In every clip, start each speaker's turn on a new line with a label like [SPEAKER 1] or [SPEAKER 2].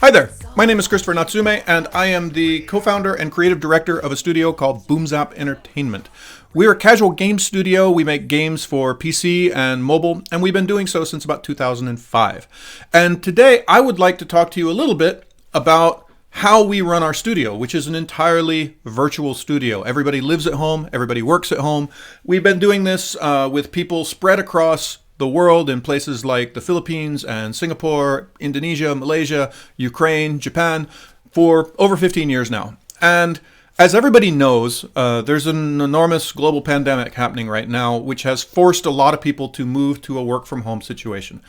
[SPEAKER 1] Hi there, my name is Christopher Natsuume, and I am the co-founder and creative director of a studio called Boomzap Entertainment. We're a casual game studio. We make games for PC and mobile, and we've been doing so since about 2005. And today I would like to talk to you a little bit about how we run our studio, which is an entirely virtual studio. Everybody lives at home, everybody works at home. We've been doing this with people spread across the world in places like the Philippines and Singapore, Indonesia, Malaysia, Ukraine, Japan for over 15 years now. And as everybody knows, there's an enormous global pandemic happening right now, which has forced a lot of people to move to a work from home situation.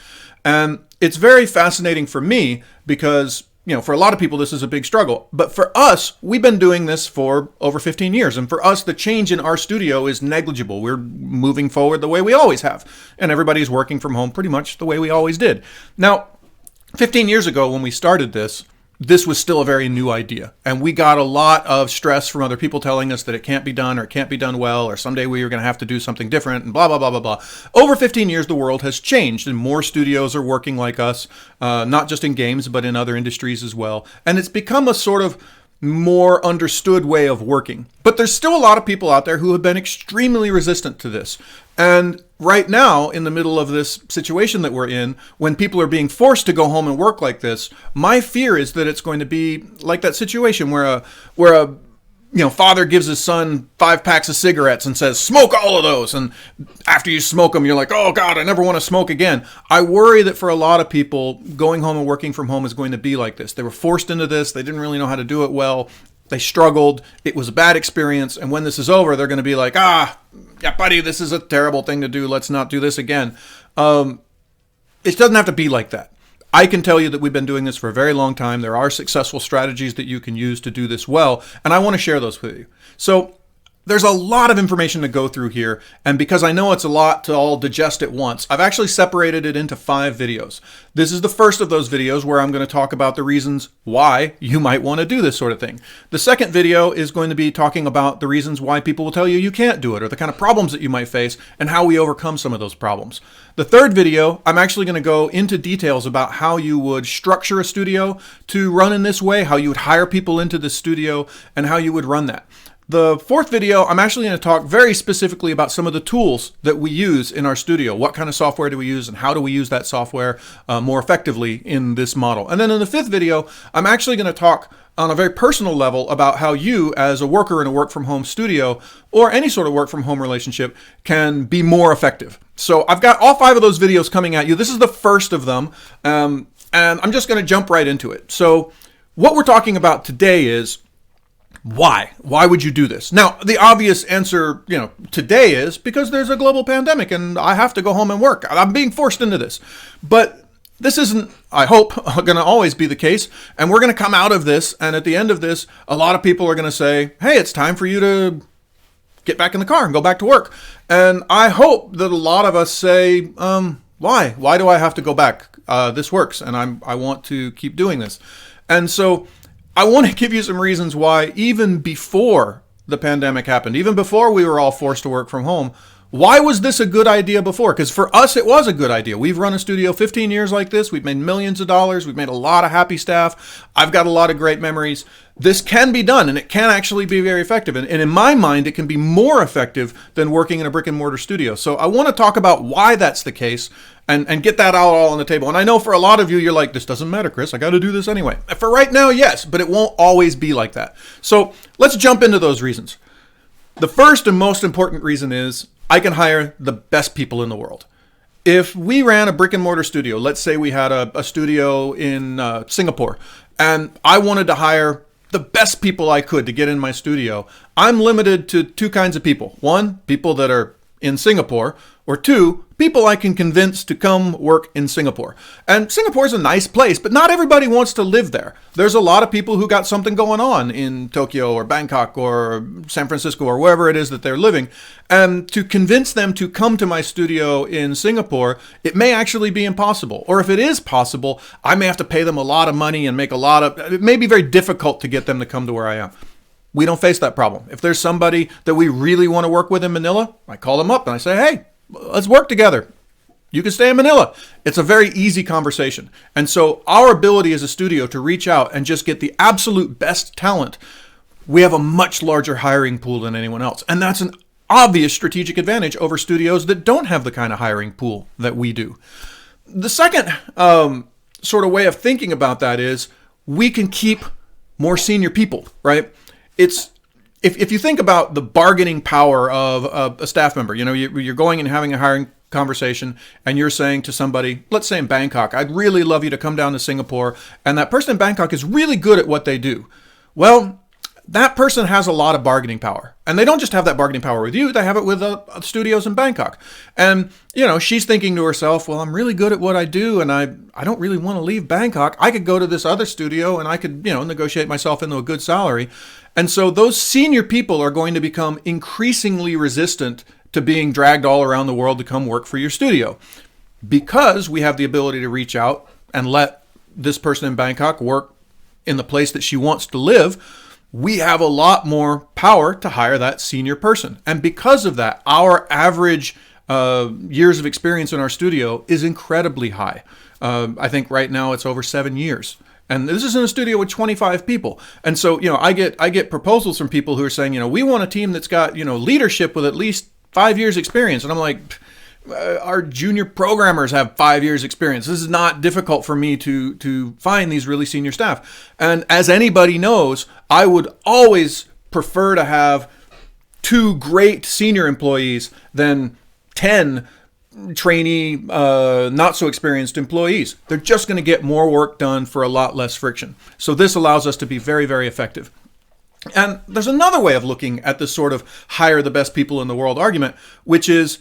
[SPEAKER 1] And it's very fascinating for me because for a lot of people, this is a big struggle. But for us, we've been doing this for over 15 years. And for us, the change in our studio is negligible. We're moving forward the way we always have. And everybody's working from home pretty much the way we always did. Now, 15 years ago when we started this was still a very new idea. And we got a lot of stress from other people telling us that it can't be done or it can't be done well or someday we are going to have to do something different and blah, blah, blah, blah, blah. Over 15 years, the world has changed and more studios are working like us, not just in games, but in other industries as well. And it's become a sort of more understood way of working. But there's still a lot of people out there who have been extremely resistant to this. And right now, in the middle of this situation that we're in, when people are being forced to go home and work like this, my fear is that it's going to be like that situation where a father gives his son 5 packs of cigarettes and says, smoke all of those. And after you smoke them, you're like, oh God, I never want to smoke again. I worry that for a lot of people, going home and working from home is going to be like this. They were forced into this. They didn't really know how to do it well. They struggled. It was a bad experience. And when this is over, they're going to be like, yeah, buddy, this is a terrible thing to do. Let's not do this again. It doesn't have to be like that. I can tell you that we've been doing this for a very long time. There are successful strategies that you can use to do this well, and I want to share those with you. So there's a lot of information to go through here, and because I know it's a lot to all digest at once, I've actually separated it into 5 videos. This is the first of those videos where I'm going to talk about the reasons why you might want to do this sort of thing. The second video is going to be talking about the reasons why people will tell you you can't do it, or the kind of problems that you might face, and how we overcome some of those problems. The third video, I'm actually going to go into details about how you would structure a studio to run in this way, how you would hire people into the studio, and how you would run that. The fourth video, I'm actually going to talk very specifically about some of the tools that we use in our studio. What kind of software do we use and how do we use that software more effectively in this model? And then in the fifth video, I'm actually going to talk on a very personal level about how you, as a worker in a work from home studio or any sort of work from home relationship, can be more effective. So I've got all 5 of those videos coming at you. This is the first of them, and I'm just going to jump right into it. So what we're talking about today is why? Why would you do this? Now, the obvious answer, today is because there's a global pandemic and I have to go home and work. I'm being forced into this. But this isn't, I hope, going to always be the case. And we're going to come out of this. And at the end of this, a lot of people are going to say, hey, it's time for you to get back in the car and go back to work. And I hope that a lot of us say, why? Why do I have to go back? This works. And I want to keep doing this. And so I want to give you some reasons why, even before the pandemic happened, even before we were all forced to work from home, why was this a good idea before? Because for us, it was a good idea. We've run a studio 15 years like this. We've made millions of dollars. We've made a lot of happy staff. I've got a lot of great memories. This can be done, and it can actually be very effective. And in my mind, it can be more effective than working in a brick and mortar studio. So I want to talk about why that's the case and get that out all on the table. And I know for a lot of you, you're like, this doesn't matter, Chris. I got to do this anyway. For right now, yes, but it won't always be like that. So let's jump into those reasons. The first and most important reason is I can hire the best people in the world. If we ran a brick and mortar studio, let's say we had a studio in Singapore, and I wanted to hire the best people I could to get in my studio, I'm limited to 2 kinds of people. 1, people that are in Singapore, or 2, people I can convince to come work in Singapore. And Singapore is a nice place, but not everybody wants to live there. There's a lot of people who got something going on in Tokyo or Bangkok or San Francisco or wherever it is that they're living. And to convince them to come to my studio in Singapore, it may actually be impossible. Or if it is possible, I may have to pay them a lot of money and it may be very difficult to get them to come to where I am. We don't face that problem. If there's somebody that we really want to work with in Manila, I call them up and I say, hey, let's work together. You can stay in Manila. It's a very easy conversation. And so our ability as a studio to reach out and just get the absolute best talent, we have a much larger hiring pool than anyone else. And that's an obvious strategic advantage over studios that don't have the kind of hiring pool that we do. The second sort of way of thinking about that is we can keep more senior people, right? It's if you think about the bargaining power of a staff member, you're going and having a hiring conversation and you're saying to somebody, let's say in Bangkok, I'd really love you to come down to Singapore, and that person in Bangkok is really good at what they do. Well, that person has a lot of bargaining power. And they don't just have that bargaining power with you, they have it with studios in Bangkok. And, she's thinking to herself, well, I'm really good at what I do, and I don't really want to leave Bangkok. I could go to this other studio and I could, negotiate myself into a good salary. And so those senior people are going to become increasingly resistant to being dragged all around the world to come work for your studio, because we have the ability to reach out and let this person in Bangkok work in the place that she wants to live. We have a lot more power to hire that senior person. And because of that, our average years of experience in our studio is incredibly high. I think right now it's over 7 years. And this is in a studio with 25 people. And so, I get proposals from people who are saying, we want a team that's got, leadership with at least 5 years experience. And I'm like, our junior programmers have 5 years experience. This is not difficult for me to find these really senior staff. And as anybody knows, I would always prefer to have 2 great senior employees than 10 trainee, not so experienced employees. They're just going to get more work done for a lot less friction. So this allows us to be very, very effective. And there's another way of looking at this sort of hire the best people in the world argument, which is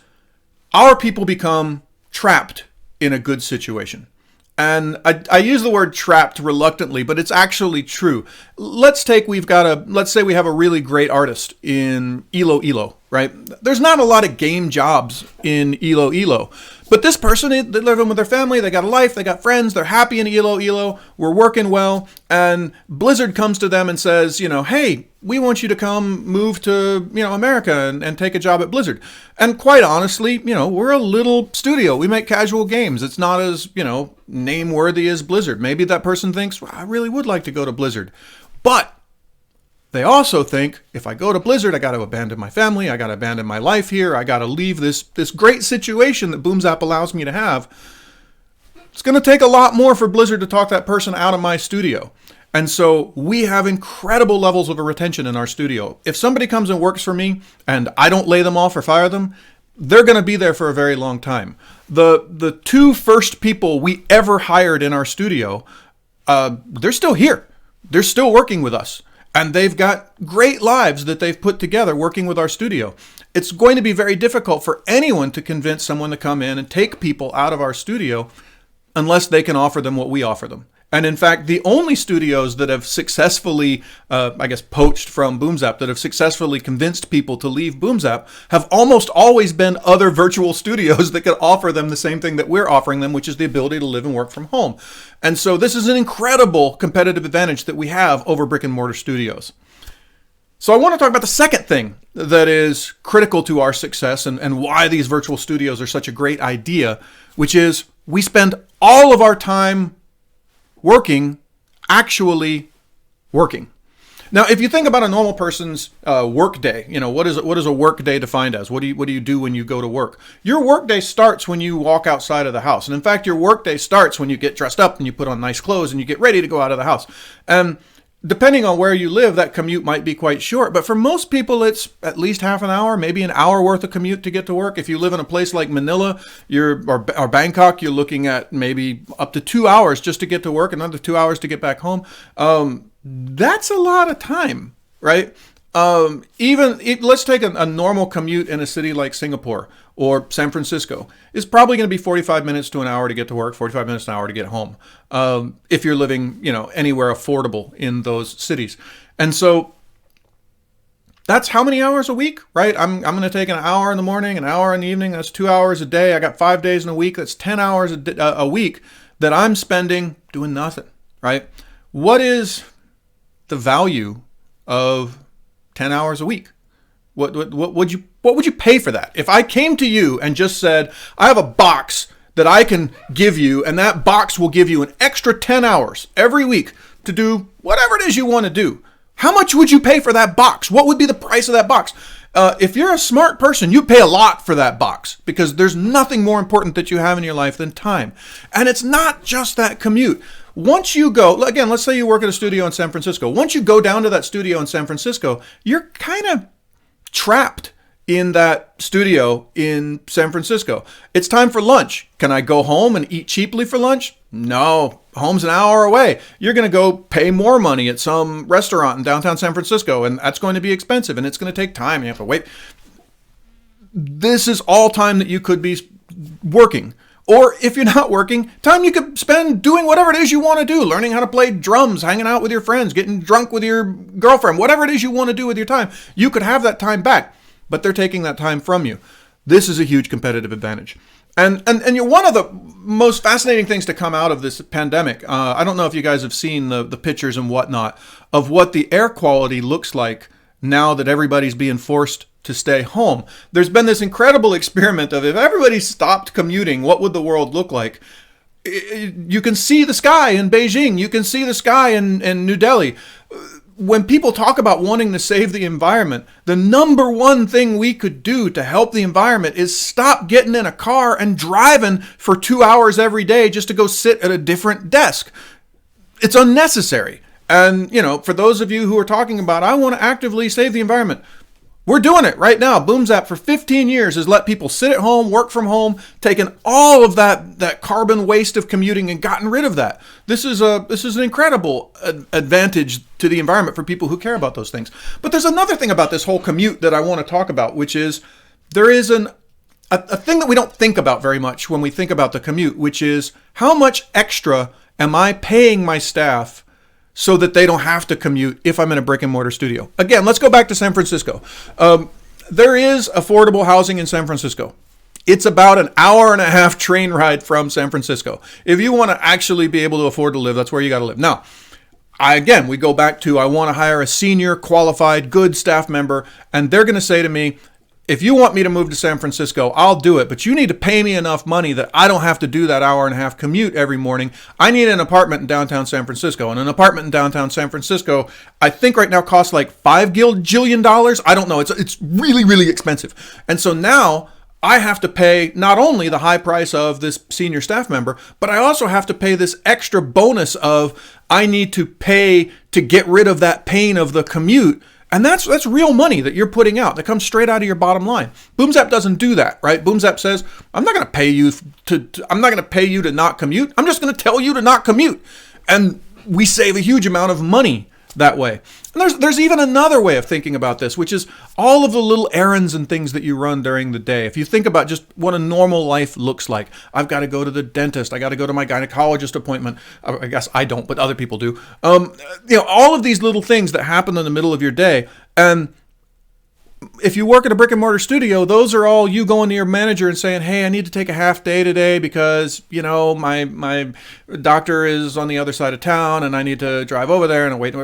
[SPEAKER 1] our people become trapped in a good situation. And I use the word trapped reluctantly, but it's actually true. Let's say we have a really great artist in Iloilo, right? There's not a lot of game jobs in Iloilo, but this person, they're living with their family, they got a life, they got friends, they're happy in Iloilo, we're working well, and Blizzard comes to them and says, hey, we want you to come move to, America and take a job at Blizzard. And quite honestly, we're a little studio. We make casual games. It's not as, name-worthy as Blizzard. Maybe that person thinks, well, I really would like to go to Blizzard. But they also think, if I go to Blizzard, I got to abandon my family, I got to abandon my life here, I got to leave this great situation that Boomzap allows me to have. It's going to take a lot more for Blizzard to talk that person out of my studio. And so we have incredible levels of retention in our studio. If somebody comes and works for me and I don't lay them off or fire them, they're going to be there for a very long time. The 2 first people we ever hired in our studio, they're still here. They're still working with us. And they've got great lives that they've put together working with our studio. It's going to be very difficult for anyone to convince someone to come in and take people out of our studio unless they can offer them what we offer them. And in fact, the only studios that have successfully, poached from Boomzap, that have successfully convinced people to leave Boomzap, have almost always been other virtual studios that could offer them the same thing that we're offering them, which is the ability to live and work from home. And so this is an incredible competitive advantage that we have over brick and mortar studios. So I want to talk about the second thing that is critical to our success and why these virtual studios are such a great idea, which is we spend all of our time actually working. Now, if you think about a normal person's work day, what is a work day defined as? What do you do when you go to work? Your work day starts when you walk outside of the house. And in fact, your work day starts when you get dressed up and you put on nice clothes and you get ready to go out of the house. And depending on where you live, that commute might be quite short. But for most people, it's at least half an hour, maybe an hour worth of commute to get to work. If you live in a place like Manila or Bangkok, you're looking at maybe up to 2 hours just to get to work, another 2 hours to get back home. That's a lot of time, right? Let's take a normal commute in a city like Singapore or San Francisco. It's probably going to be 45 minutes to an hour to get to work, 45 minutes to an hour to get home. If you're living, anywhere affordable in those cities. And so that's how many hours a week, right? I'm going to take an hour in the morning, an hour in the evening. That's 2 hours a day. I got 5 days in a week. That's 10 hours a week that I'm spending doing nothing, right? What is the value of 10 hours a week? What would you pay for that? If I came to you and just said, I have a box that I can give you, and that box will give you an extra 10 hours every week to do whatever it is you want to do. How much would you pay for that box? What would be the price of that box? If you're a smart person, you pay a lot for that box because there's nothing more important that you have in your life than time. And it's not just that commute. Once you go, again, let's say you work at a studio in San Francisco. Once you go down to that studio in San Francisco, you're kind of trapped in that studio in San Francisco. It's time for lunch. Can I go home and eat cheaply for lunch? No, home's an hour away. You're going to go pay more money at some restaurant in downtown San Francisco, and that's going to be expensive, and it's going to take time. You have to wait. This is all time that you could be working. Or if you're not working, time you could spend doing whatever it is you want to do, learning how to play drums, hanging out with your friends, getting drunk with your girlfriend, whatever it is you want to do with your time. You could have that time back, but they're taking that time from you. This is a huge competitive advantage. And you're one of the most fascinating things to come out of this pandemic. I don't know if you guys have seen the pictures and whatnot of what the air quality looks like now that everybody's being forced to stay home. There's been this incredible experiment of if everybody stopped commuting, what would the world look like? You can see the sky in Beijing. You can see the sky in New Delhi. When people talk about wanting to save the environment, the number one thing we could do to help the environment is stop getting in a car and driving for 2 hours every day just to go sit at a different desk. It's unnecessary. And, for those of you who are talking about, I want to actively save the environment, we're doing it right now. Boomzap for 15 years has let people sit at home, work from home, taken all of that carbon waste of commuting and gotten rid of that. This is an incredible advantage to the environment for people who care about those things. But there's another thing about this whole commute that I want to talk about, which is there is a thing that we don't think about very much when we think about the commute, which is how much extra am I paying my staff so that they don't have to commute if I'm in a brick and mortar studio. Again, let's go back to San Francisco. There is affordable housing in San Francisco. It's about an hour and a half train ride from San Francisco. If you want to actually be able to afford to live, that's where you got to live. Now, we go back to I want to hire a senior, qualified, good staff member, and they're going to say to me, if you want me to move to San Francisco, I'll do it, but you need to pay me enough money that I don't have to do that hour and a half commute every morning. I need an apartment in downtown San Francisco, and an apartment in downtown San Francisco, I think right now costs like $5 gajillion. I don't know. It's really, really expensive. And so now I have to pay not only the high price of this senior staff member, but I also have to pay this extra bonus of I need to pay to get rid of that pain of the commute. And that's real money that you're putting out that comes straight out of your bottom line. Boomzap doesn't do that, right? Boomzap says, I'm not going to pay you to not commute. I'm just going to tell you to not commute. And we save a huge amount of money that way. And there's even another way of thinking about this, which is all of the little errands and things that you run during the day. If you think about just what a normal life looks like, I've got to go to the dentist. I got to go to my gynecologist appointment. I guess I don't, but other people do. All of these little things that happen in the middle of your day. And if you work at a brick and mortar studio, those are all you going to your manager and saying, hey, I need to take a half day today because, my doctor is on the other side of town and I need to drive over there and wait.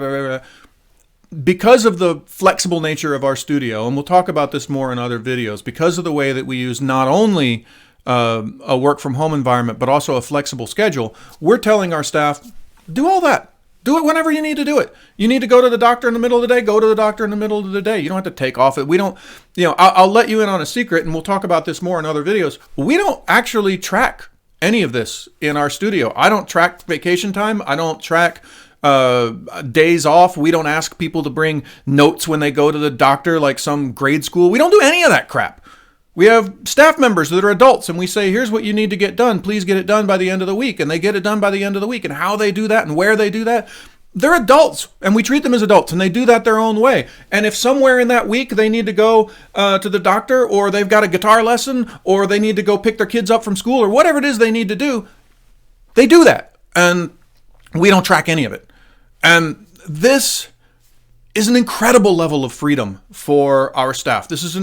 [SPEAKER 1] Because of the flexible nature of our studio, and we'll talk about this more in other videos, because of the way that we use not only a work from home environment, but also a flexible schedule, we're telling our staff, do all that. Do it whenever you need to do it. You need to go to the doctor in the middle of the day, go to the doctor in the middle of the day. You don't have to take off. We don't, I'll let you in on a secret, and we'll talk about this more in other videos. We don't actually track any of this in our studio. I don't track vacation time. I don't track days off. We don't ask people to bring notes when they go to the doctor like some grade school. We don't do any of that crap. We have staff members that are adults, and we say, here's what you need to get done. Please get it done by the end of the week. And they get it done by the end of the week. And how they do that and where they do that, they're adults, and we treat them as adults, and they do that their own way. And if somewhere in that week they need to go to the doctor, or they've got a guitar lesson, or they need to go pick their kids up from school, or whatever it is they need to do, they do that. And we don't track any of it. And this is an incredible level of freedom for our staff. This is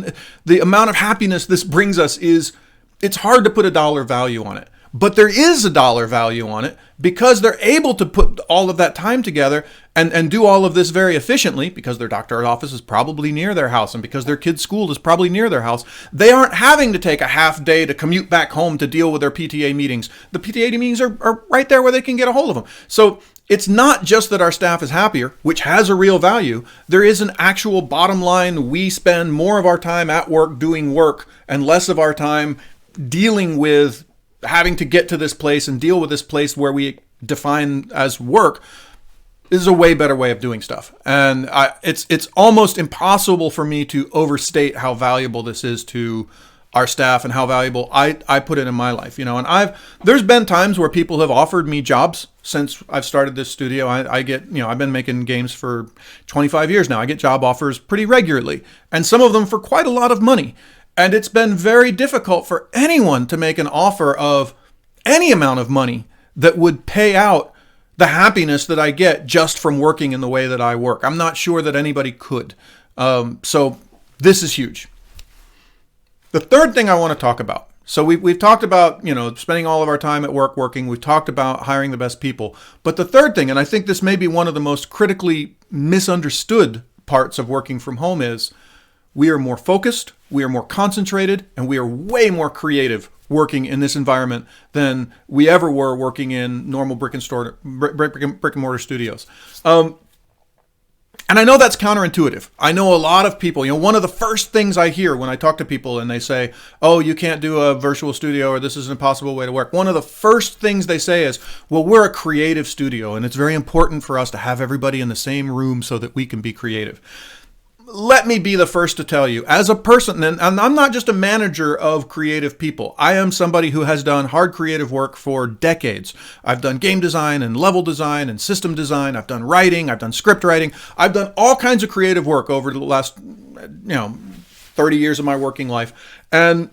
[SPEAKER 1] the amount of happiness this brings us it's hard to put a dollar value on it, but there is a dollar value on it because they're able to put all of that time together and do all of this very efficiently because their doctor's office is probably near their house and because their kid's school is probably near their house. They aren't having to take a half day to commute back home to deal with their PTA meetings. The PTA meetings are right there where they can get a hold of them. So it's not just that our staff is happier, which has a real value. There is an actual bottom line. We spend more of our time at work doing work and less of our time dealing with having to get to this place and deal with this place where we define as work. This is a way better way of doing stuff. And it's almost impossible for me to overstate how valuable this is to our staff and how valuable I put it in my life, and there's been times where people have offered me jobs since I've started this studio. I get, I've been making games for 25 years now. I get job offers pretty regularly, and some of them for quite a lot of money. And it's been very difficult for anyone to make an offer of any amount of money that would pay out the happiness that I get just from working in the way that I work. I'm not sure that anybody could. So this is huge. The third thing I want to talk about. So we've talked about, spending all of our time at work working. We've talked about hiring the best people. But the third thing, and I think this may be one of the most critically misunderstood parts of working from home, is we are more focused, we are more concentrated, and we are way more creative working in this environment than we ever were working in normal brick and mortar studios. And I know that's counterintuitive. I know a lot of people, one of the first things I hear when I talk to people and they say, oh, you can't do a virtual studio or this is an impossible way to work. One of the first things they say is, well, we're a creative studio and it's very important for us to have everybody in the same room so that we can be creative. Let me be the first to tell you, as a person, and I'm not just a manager of creative people. I am somebody who has done hard creative work for decades. I've done game design and level design and system design. I've done writing. I've done script writing. I've done all kinds of creative work over the last, 30 years of my working life. And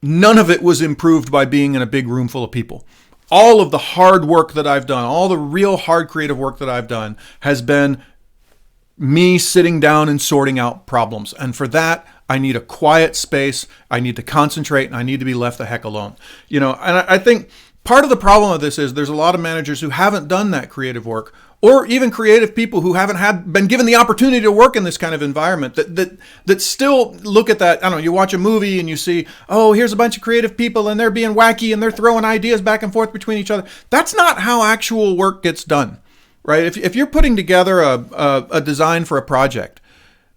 [SPEAKER 1] none of it was improved by being in a big room full of people. All of the hard work that I've done, all the real hard creative work that I've done has been me sitting down and sorting out problems. And for that, I need a quiet space. I need to concentrate and I need to be left the heck alone. And I think part of the problem of this is there's a lot of managers who haven't done that creative work, or even creative people who haven't been given the opportunity to work in this kind of environment that still look at that. I don't know, you watch a movie and you see, oh, here's a bunch of creative people and they're being wacky and they're throwing ideas back and forth between each other. That's not how actual work gets done. Right? If you're putting together a design for a project,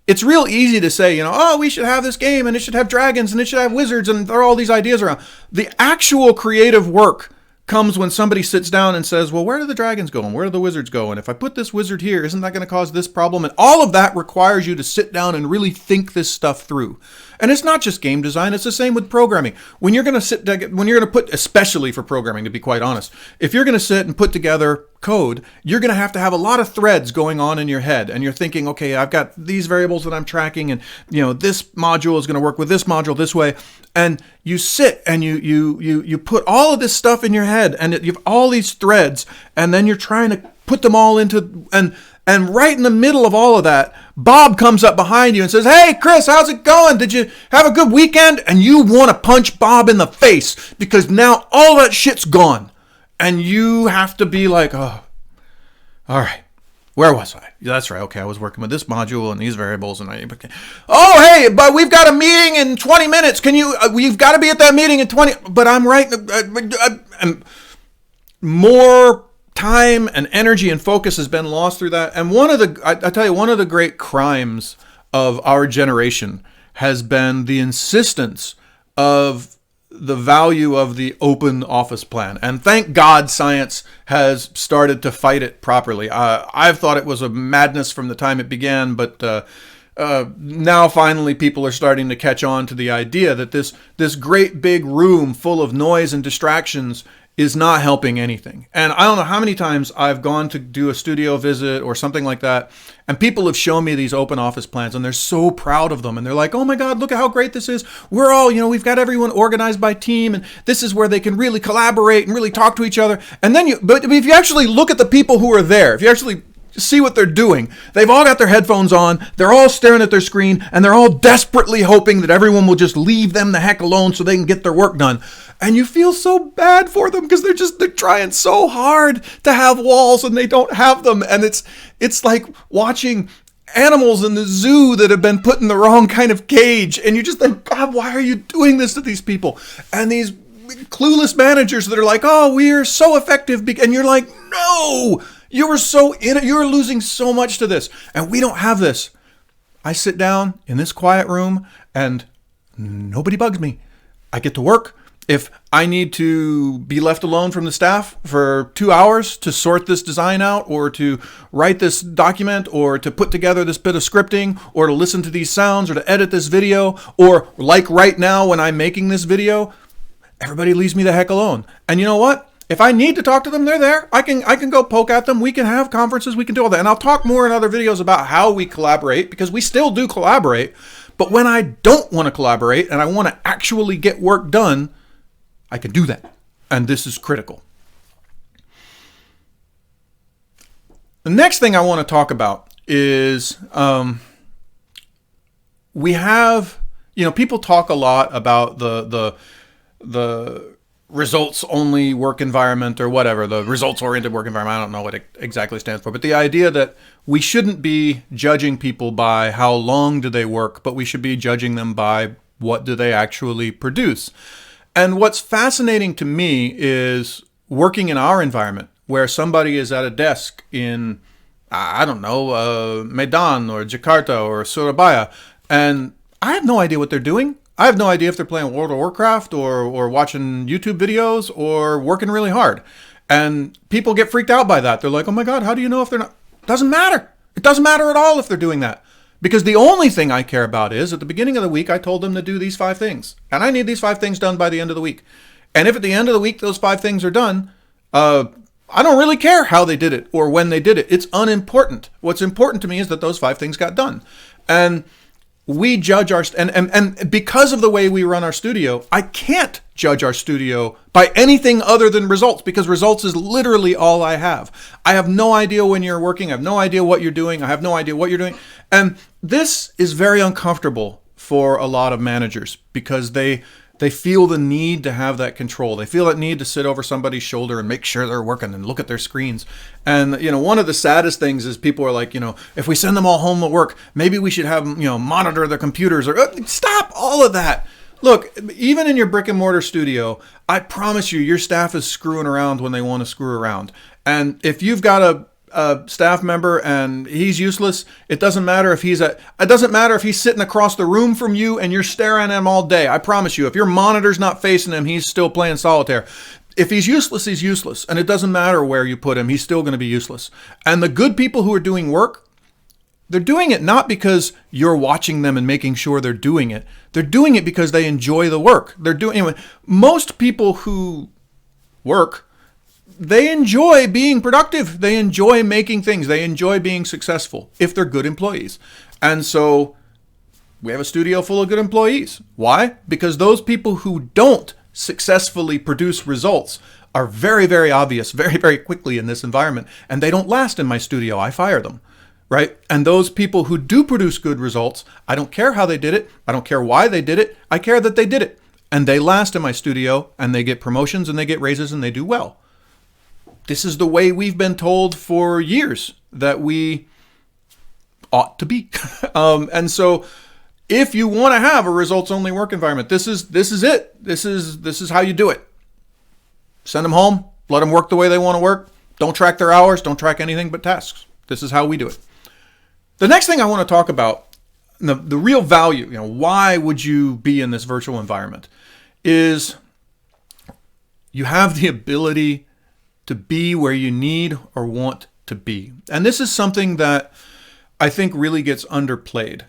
[SPEAKER 1] it's real easy to say, oh, we should have this game and it should have dragons and it should have wizards and there are all these ideas around. The actual creative work comes when somebody sits down and says, well, where do the dragons go and where do the wizards go? And if I put this wizard here, isn't that going to cause this problem? And all of that requires you to sit down and really think this stuff through. And it's not just game design. It's the same with programming. When you're going to put, especially for programming, to be quite honest, if you're going to sit and put together code, you're going to have a lot of threads going on in your head. And you're thinking, okay, I've got these variables that I'm tracking and, this module is going to work with this module this way. And you sit and you put all of this stuff in your head and you have all these threads and then you're trying to put them all into, and right in the middle of all of that, Bob comes up behind you and says, hey, Chris, how's it going? Did you have a good weekend? And you want to punch Bob in the face because now all that shit's gone. And you have to be like, oh, all right, where was I? That's right. Okay, I was working with this module and these variables. And oh, hey, but we've got a meeting in 20 minutes. We've got to be at that meeting in 20, but I'm right. More time and energy and focus has been lost through that. And I tell you, one of the great crimes of our generation has been the insistence of the value of the open office plan. And thank God science has started to fight it properly. I've thought it was a madness from the time it began, but now finally people are starting to catch on to the idea that this great big room full of noise and distractions is not helping anything. And I don't know how many times I've gone to do a studio visit or something like that, and people have shown me these open office plans, and they're so proud of them. And they're like, oh my God, look at how great this is. We're all, we've got everyone organized by team, and this is where they can really collaborate and really talk to each other. And then but if you actually look at the people who are there, if you actually see what they're doing, they've all got their headphones on, they're all staring at their screen, and they're all desperately hoping that everyone will just leave them the heck alone so they can get their work done. And you feel so bad for them because they're trying so hard to have walls and they don't have them. And it's like watching animals in the zoo that have been put in the wrong kind of cage. And you just think, God, why are you doing this to these people? And these clueless managers that are like, oh, we are so effective. And you're like, no, you were so in it. You're losing so much to this. And we don't have this. I sit down in this quiet room and nobody bugs me. I get to work. If I need to be left alone from the staff for 2 hours to sort this design out, or to write this document, or to put together this bit of scripting, or to listen to these sounds, or to edit this video, or like right now when I'm making this video, everybody leaves me the heck alone. And you know what? If I need to talk to them, they're there. I can go poke at them. We can have conferences. We can do all that. And I'll talk more in other videos about how we collaborate, because we still do collaborate. But when I don't want to collaborate and I want to actually get work done, I can do that. And this is critical. The next thing I want to talk about is we have, people talk a lot about the results only work environment, or whatever, the results oriented work environment. I don't know what it exactly stands for, but the idea that we shouldn't be judging people by how long do they work, but we should be judging them by what do they actually produce. And what's fascinating to me is working in our environment, where somebody is at a desk in, I don't know, Medan or Jakarta or Surabaya, and I have no idea what they're doing. I have no idea if they're playing World of Warcraft or watching YouTube videos or working really hard. And people get freaked out by that. They're like, oh my God, how do you know if they're not? It doesn't matter. It doesn't matter at all if they're doing that. Because the only thing I care about is, at the beginning of the week, I told them to do these 5 things. And I need these 5 things done by the end of the week. And if at the end of the week those 5 things are done, I don't really care how they did it or when they did it. It's unimportant. What's important to me is that those 5 things got done. And we judge and because of the way we run our studio, I can't judge our studio by anything other than results, because results is literally all I have. I have no idea when you're working. I have no idea what you're doing. I have no idea what you're doing. And this is very uncomfortable for a lot of managers, because they feel the need to have that control. They feel that need to sit over somebody's shoulder and make sure they're working and look at their screens. And, one of the saddest things is people are like, if we send them all home to work, maybe we should have them, monitor their computers, or stop all of that. Look, even in your brick and mortar studio, I promise you, your staff is screwing around when they want to screw around. And if you've got a staff member and he's useless, it doesn't matter if he's sitting across the room from you and you're staring at him all day. I promise you, if your monitor's not facing him, he's still playing solitaire. If he's useless, he's useless. And it doesn't matter where you put him, he's still going to be useless. And the good people who are doing work, they're doing it not because you're watching them and making sure they're doing it. They're doing it because they enjoy the work. Most people who work, they enjoy being productive. They enjoy making things. They enjoy being successful if they're good employees. And so we have a studio full of good employees. Why? Because those people who don't successfully produce results are very, very obvious very, very quickly in this environment. And they don't last in my studio. I fire them. Right? And those people who do produce good results, I don't care how they did it. I don't care why they did it. I care that they did it. And they last in my studio, and they get promotions and they get raises and they do well. This is the way we've been told for years that we ought to be. And so if you want to have a results only work environment, this is it. This is how you do it. Send them home, let them work the way they want to work. Don't track their hours, don't track anything but tasks. This is how we do it. The next thing I want to talk about, the real value, why would you be in this virtual environment, is you have the ability to be where you need or want to be. And this is something that I think really gets underplayed.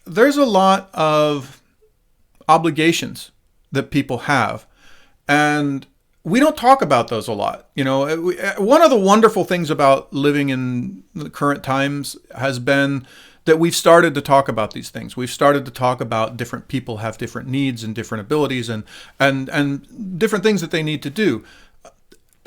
[SPEAKER 1] There's a lot of obligations that people have, and we don't talk about those a lot. One of the wonderful things about living in the current times has been that we've started to talk about these things. We've started to talk about different people have different needs and different abilities and different things that they need to do.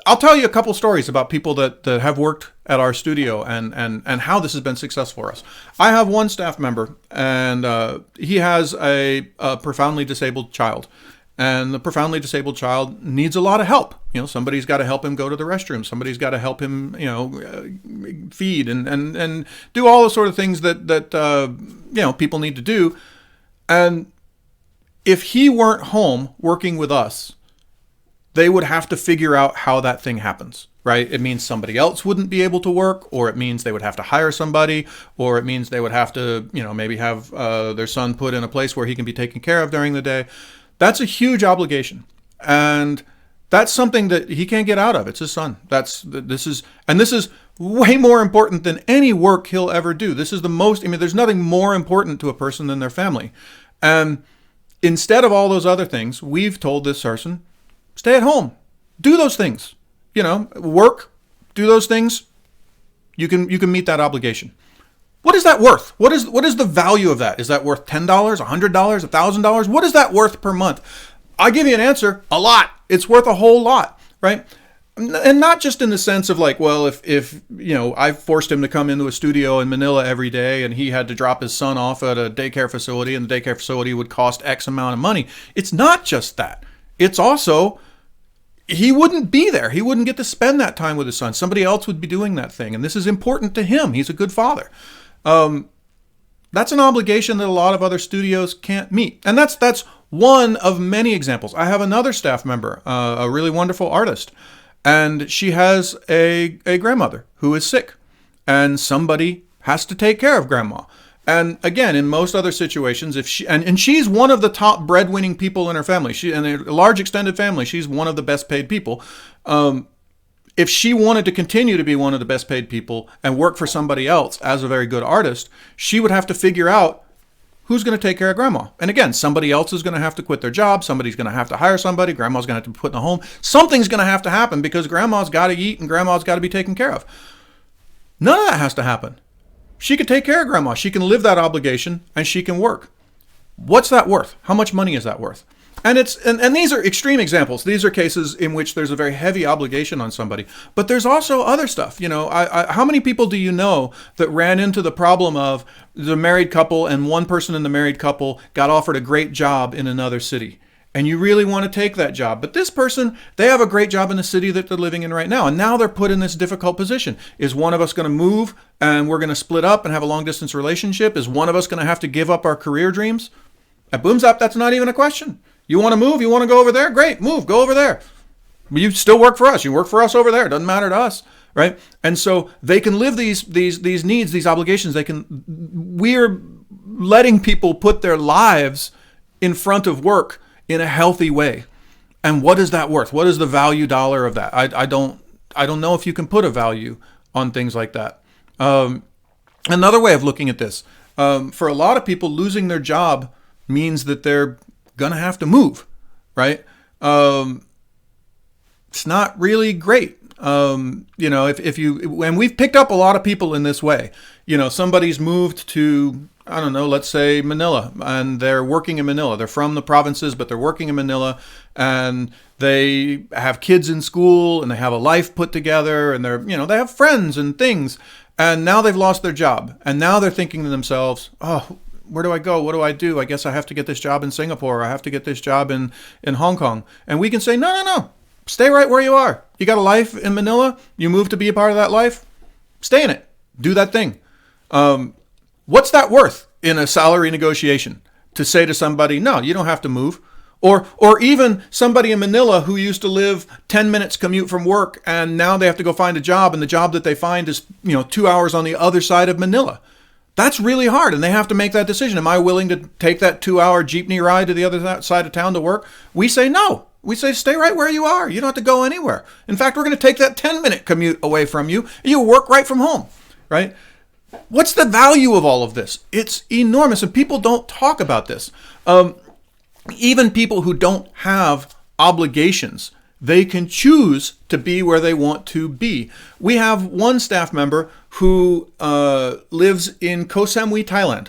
[SPEAKER 1] I'll tell you a couple stories about people that have worked at our studio and how this has been successful for us. I have one staff member, and he has a profoundly disabled child. And the profoundly disabled child needs a lot of help. Somebody's got to help him go to the restroom. Somebody's got to help him, feed and do all the sort of things that people need to do. And if he weren't home working with us, they would have to figure out how that thing happens, right? It means somebody else wouldn't be able to work, or it means they would have to hire somebody, or it means they would have to, maybe have their son put in a place where he can be taken care of during the day. That's a huge obligation. And that's something that he can't get out of. It's his son. This is way more important than any work he'll ever do. This is the most, there's nothing more important to a person than their family. And instead of all those other things, we've told this person, stay at home, do those things, work, do those things. You can meet that obligation. What is that worth? What is the value of that? Is that worth $10, $100, $1,000? What is that worth per month? I give you an answer, a lot. It's worth a whole lot, right? And not just in the sense of like, well, if I forced him to come into a studio in Manila every day and he had to drop his son off at a daycare facility and the daycare facility would cost X amount of money. It's not just that. It's also, he wouldn't be there. He wouldn't get to spend that time with his son. Somebody else would be doing that thing. And this is important to him. He's a good father. That's an obligation that a lot of other studios can't meet. And that's one of many examples. I have another staff member, a really wonderful artist, and she has a grandmother who is sick, and somebody has to take care of grandma. And again, in most other situations, if she and she's one of the top breadwinning people in her family. She and a large extended family. She's one of the best paid people. If she wanted to continue to be one of the best paid people and work for somebody else as a very good artist, she would have to figure out who's going to take care of grandma. And again, somebody else is going to have to quit their job. Somebody's going to have to hire somebody. Grandma's going to have to be put in a home. Something's going to have to happen because grandma's got to eat and grandma's got to be taken care of. None of that has to happen. She could take care of grandma. She can live that obligation and she can work. What's that worth? How much money is that worth? And these are extreme examples. These are cases in which there's a very heavy obligation on somebody. But there's also other stuff. How many people do you know that ran into the problem of the married couple and one person in the married couple got offered a great job in another city? And you really want to take that job. But this person, they have a great job in the city that they're living in right now. And now they're put in this difficult position. Is one of us going to move and we're going to split up and have a long distance relationship? Is one of us going to have to give up our career dreams? At Boomzap, that's not even a question. You want to move? You want to go over there? Great, move, go over there. You still work for us. You work for us over there. It doesn't matter to us, right? And so they can live these needs, these obligations. We're letting people put their lives in front of work in a healthy way. And what is that worth? What is the value dollar of that? I don't know if you can put a value on things like that. Another way of looking at this, for a lot of people, losing their job means that they're gonna have to move, right? It's not really great. If you, and we've picked up a lot of people in this way. Somebody's moved to, I don't know, let's say Manila, and they're working in Manila. They're from the provinces, but they're working in Manila, and they have kids in school, and they have a life put together, and they have friends and things, and now they've lost their job, and now they're thinking to themselves, oh, where do I go? What do I do? I guess I have to get this job in Singapore. Or I have to get this job in Hong Kong. And we can say, no. Stay right where you are. You got a life in Manila. You moved to be a part of that life. Stay in it. Do that thing. What's that worth in a salary negotiation? To say to somebody, no, you don't have to move. Or even somebody in Manila who used to live 10 minutes commute from work and now they have to go find a job, and the job that they find is 2 hours on the other side of Manila. That's really hard, and they have to make that decision. Am I willing to take that 2-hour jeepney ride to the other side of town to work? We say no. We say stay right where you are. You don't have to go anywhere. In fact, we're going to take that 10-minute commute away from you. You work right from home, right? What's the value of all of this? It's enormous, and people don't talk about this. Even people who don't have obligations, they can choose to be where they want to be. We have one staff member who lives in Koh Samui, Thailand.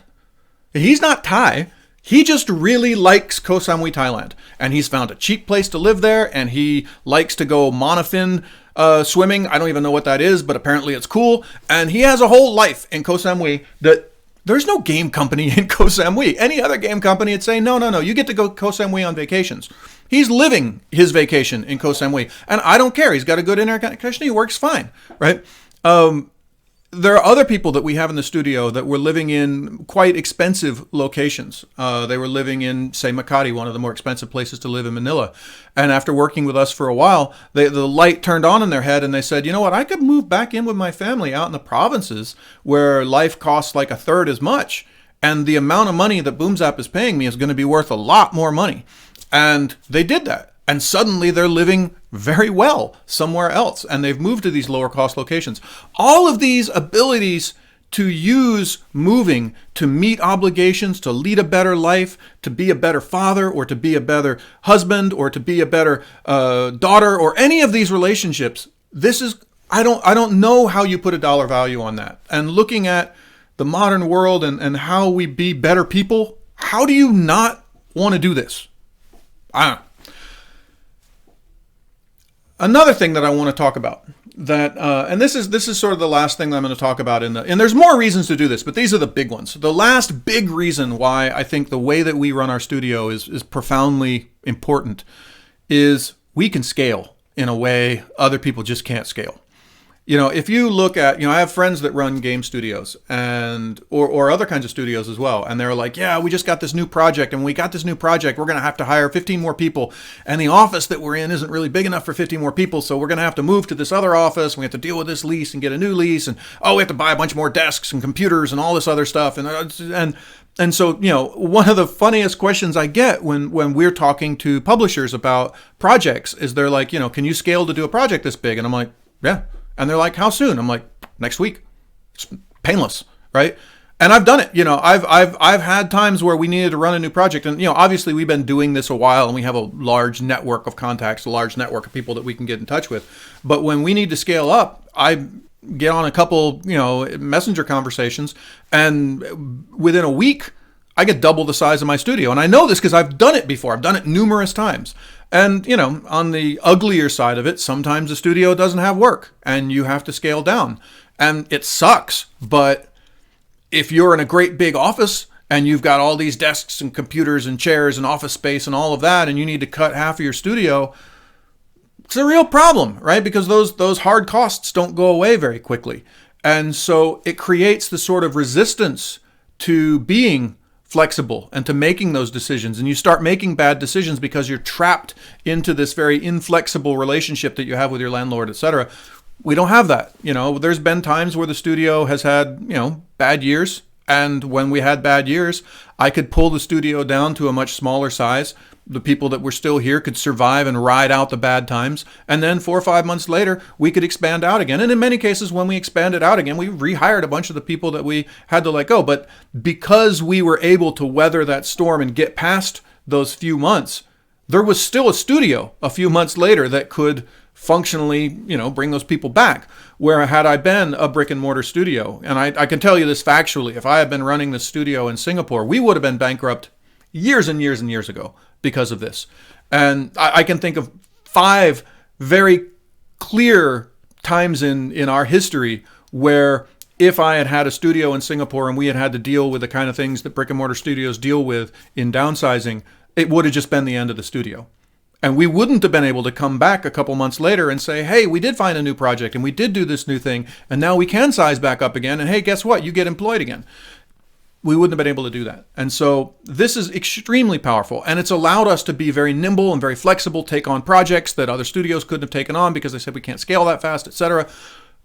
[SPEAKER 1] He's not Thai. He just really likes Koh Samui, Thailand. And he's found a cheap place to live there, and he likes to go monofin swimming. I don't even know what that is, but apparently it's cool. And he has a whole life in Koh Samui that there's no game company in Koh Samui. Any other game company would say, no, you get to go Koh Samui on vacations. He's living his vacation in Koh Samui, and I don't care. He's got a good internet connection. He works fine, right? There are other people that we have in the studio that were living in quite expensive locations. They were living in, say, Makati, one of the more expensive places to live in Manila. And after working with us for a while, the light turned on in their head and they said, you know what, I could move back in with my family out in the provinces where life costs like a third as much. And the amount of money that Boomzap is paying me is going to be worth a lot more money. And they did that. And suddenly they're living very well somewhere else. And they've moved to these lower cost locations. All of these abilities to use moving to meet obligations, to lead a better life, to be a better father, or to be a better husband, or to be a better daughter, or any of these relationships, this is, I don't know how you put a dollar value on that. And looking at the modern world and how we be better people, how do you not want to do this? I don't know. Another thing that I want to talk about that, and this is sort of the last thing that I'm going to talk about and there's more reasons to do this, but these are the big ones. The last big reason why I think the way that we run our studio is profoundly important is we can scale in a way other people just can't scale. You know, if you look at, I have friends that run game studios or other kinds of studios as well. And they're like, yeah, we just got this new project. And when we got this new project, we're going to have to hire 15 more people. And the office that we're in isn't really big enough for 15 more people. So we're going to have to move to this other office. We have to deal with this lease and get a new lease. And, we have to buy a bunch more desks and computers and all this other stuff. And so, one of the funniest questions I get when we're talking to publishers about projects is they're like, can you scale to do a project this big? And I'm like, yeah. And they're like, how soon? I'm like, next week. It's painless, right? And I've done it. I've had times where we needed to run a new project. And, obviously we've been doing this a while and we have a large network of contacts, a large network of people that we can get in touch with. But when we need to scale up, I get on a couple, messenger conversations, and within a week, I get double the size of my studio. And I know this because I've done it before. I've done it numerous times. And, on the uglier side of it, sometimes the studio doesn't have work and you have to scale down. And it sucks. But if you're in a great big office and you've got all these desks and computers and chairs and office space and all of that, and you need to cut half of your studio, it's a real problem, right? Because those hard costs don't go away very quickly. And so it creates the sort of resistance to being flexible and to making those decisions. And you start making bad decisions because you're trapped into this very inflexible relationship that you have with your landlord, etc. We don't have that. There's been times where the studio has had, bad years. And when we had bad years, I could pull the studio down to a much smaller size. The people that were still here could survive and ride out the bad times. And then 4 or 5 months later, we could expand out again. And in many cases, when we expanded out again, we rehired a bunch of the people that we had to let go. But because we were able to weather that storm and get past those few months, there was still a studio a few months later that could functionally, bring those people back. Where had I been a brick and mortar studio, and I can tell you this factually, if I had been running the studio in Singapore, we would have been bankrupt years and years and years ago because of this. And I can think of 5 very clear times in our history where if I had had a studio in Singapore and we had to deal with the kind of things that brick and mortar studios deal with in downsizing, it would have just been the end of the studio. And we wouldn't have been able to come back a couple months later and say, hey, we did find a new project and we did do this new thing and now we can size back up again. And hey, guess what? You get employed again. We wouldn't have been able to do that. And so this is extremely powerful. And it's allowed us to be very nimble and very flexible, take on projects that other studios couldn't have taken on because they said we can't scale that fast, etc.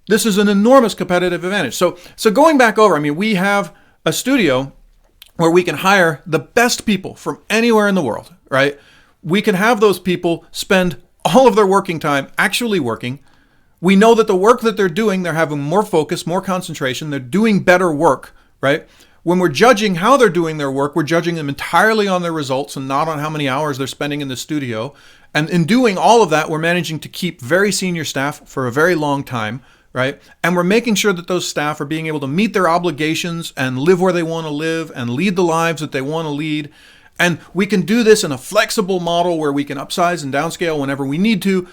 [SPEAKER 1] This is an enormous competitive advantage. So going back over, we have a studio where we can hire the best people from anywhere in the world, right? We can have those people spend all of their working time actually working. We know that the work that they're doing, they're having more focus, more concentration. They're doing better work, right? When we're judging how they're doing their work, we're judging them entirely on their results and not on how many hours they're spending in the studio. And in doing all of that, we're managing to keep very senior staff for a very long time, right? And we're making sure that those staff are being able to meet their obligations and live where they want to live and lead the lives that they want to lead. And we can do this in a flexible model where we can upsize and downscale whenever we need to.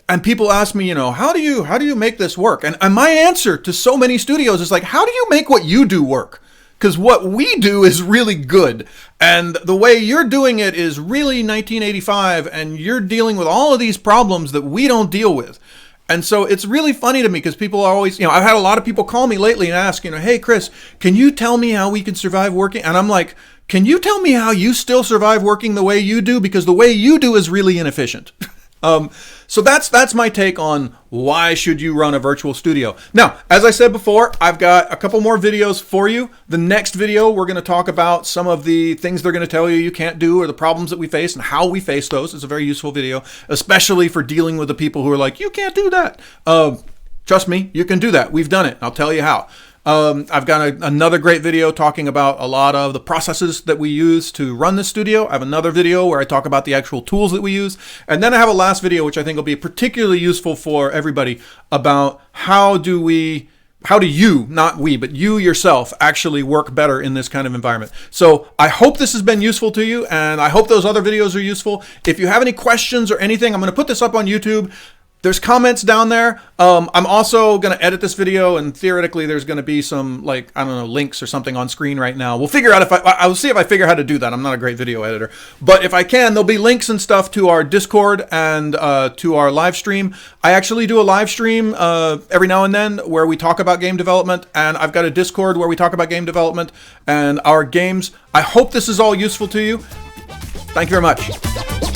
[SPEAKER 1] And people ask me, how do you make this work? And my answer to so many studios is like, how do you make what you do work? because what we do is really good. And the way you're doing it is really 1985, and you're dealing with all of these problems that we don't deal with. And so it's really funny to me because people are always, I've had a lot of people call me lately and ask, hey, Chris, can you tell me how we can survive working? And I'm like, can you tell me how you still survive working the way you do? Because the way you do is really inefficient. So that's my take on why should you run a virtual studio. Now, as I said before, I've got a couple more videos for you. The next video, we're going to talk about some of the things they're going to tell you can't do, or the problems that we face and how we face those. It's a very useful video, especially for dealing with the people who are like, you can't do that. Trust me, you can do that. We've done it. I'll tell you how. I've got another great video talking about a lot of the processes that we use to run this studio. I have another video where I talk about the actual tools that we use. And then I have a last video, which I think will be particularly useful for everybody, about how do you, not we, but you yourself actually work better in this kind of environment. So I hope this has been useful to you, and I hope those other videos are useful. If you have any questions or anything, I'm going to put this up on YouTube. There's comments down there. I'm also going to edit this video, and theoretically there's going to be some, links or something on screen right now. We'll figure out I'll see if I figure out how to do that. I'm not a great video editor. But if I can, there'll be links and stuff to our Discord and to our live stream. I actually do a live stream every now and then where we talk about game development, and I've got a Discord where we talk about game development and our games. I hope this is all useful to you. Thank you very much.